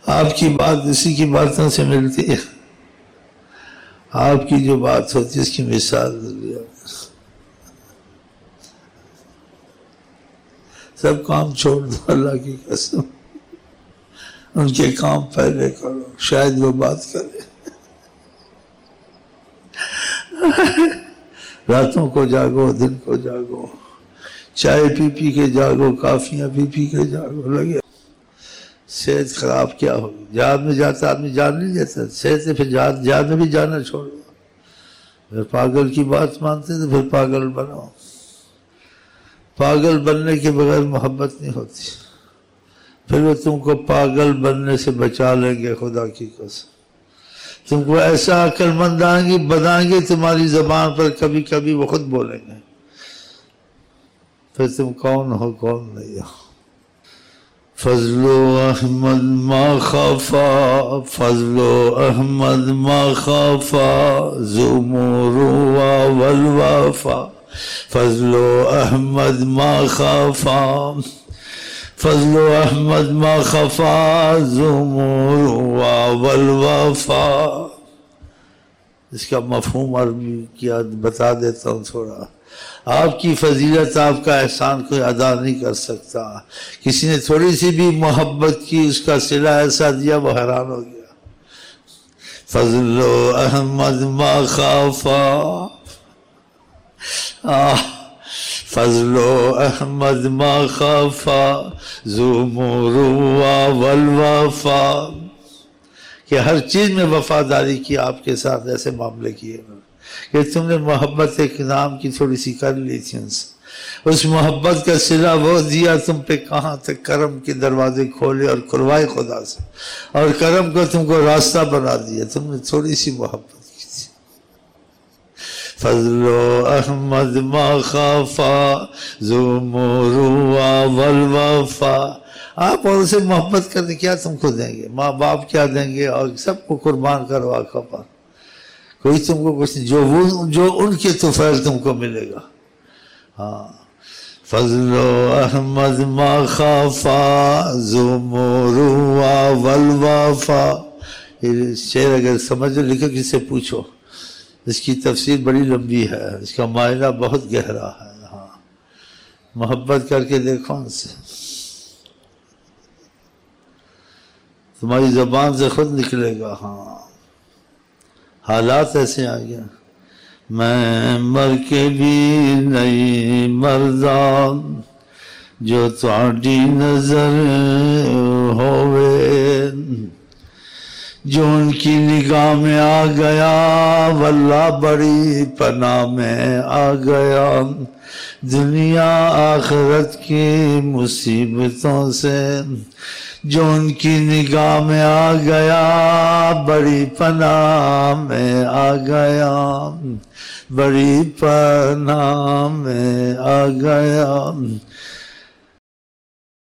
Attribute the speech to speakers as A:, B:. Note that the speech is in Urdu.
A: آپ کی بات اسی کی باتوں سے ملتی ہے. آپ کی جو بات ہوتی ہے اس کی مثال دیا. سب کام چھوڑ دو اللہ کی قسم. ان کے کام پہلے کرو، شاید وہ بات کرے. راتوں کو جاگو، دن کو جاگو، چائے پی پی کے جاگو، کافیاں پی پی کے جاگو. لگے صحت خراب کیا ہوگی؟ جہاد میں جاتا آدمی جان نہیں لیتا. صحت سے پھر جہاد میں بھی جانا چھوڑ دو. پھر پاگل کی بات مانتے تو پھر پاگل بنو. پاگل بننے کے بغیر محبت نہیں ہوتی. پھر وہ تم کو پاگل بننے سے بچا لیں گے خدا کی قسم. تم کو ایسا عقل مند بنائیں گے تمہاری زبان پر کبھی کبھی وہ خود بولیں گے. پھر تم کون ہو کون نہیں ہو. فضل و احمد ما خافا، فضل و احمد ما خافا، زمور والوفا. فضل و احمد ما خافا، فضل و احمد ما خفا، زمور والوفا. اس کا مفہوم عربی کیا بتا دیتا ہوں تھوڑا. آپ کی فضیلت، آپ کا احسان کوئی ادا نہیں کر سکتا. کسی نے تھوڑی سی بھی محبت کی، اس کا صلہ ایسا دیا وہ حیران ہو گیا. فضل و احمد ما خافا، فضل و احمد ما خافا، زمور والوفا. کہ ہر چیز میں وفاداری کی آپ کے ساتھ، ایسے معاملے کیے کہ تم نے محبت ایک نام کی تھوڑی سی کر لی تھی ان سے. اس محبت کا صلہ وہ دیا تم پہ، کہاں تک کرم کے دروازے کھولے اور کھلوائے خدا سے، اور کرم کو تم کو راستہ بنا دیا. تم نے تھوڑی سی محبت کی تھی. فضل و احمد ما خافا، زمور والوفا. آپ اور اسے محبت کرنے کیا تم کو دیں گے؟ ماں باپ کیا دیں گے؟ اور سب کو قربان کرو آقا پر. کوئی تم کو کچھ نہیں، جو ان کے طفیل تم کو ملے گا. ہاں. فضل و احمد ما خافا، زمور والوفا. یہ شعر اگر سمجھو لکھو، کس سے پوچھو. اس کی تفسیر بڑی لمبی ہے، اس کا معنی بہت گہرا ہے. ہاں، محبت کر کے دیکھو ان سے، تمہاری زبان سے خود نکلے گا. ہاں، حالات ایسے آ گیا. میں مر کے بھی نہیں مردان، جو تہاڈی نظر ہوئے، جو ان کی نگاہ میں آ گیا، واللہ بڑی پناہ میں آ گیا. دنیا آخرت کی مصیبتوں سے جو ان کی نگاہ میں آ گیا، بڑی پناہ میں آ گیا، بڑی پناہ میں آ گیا.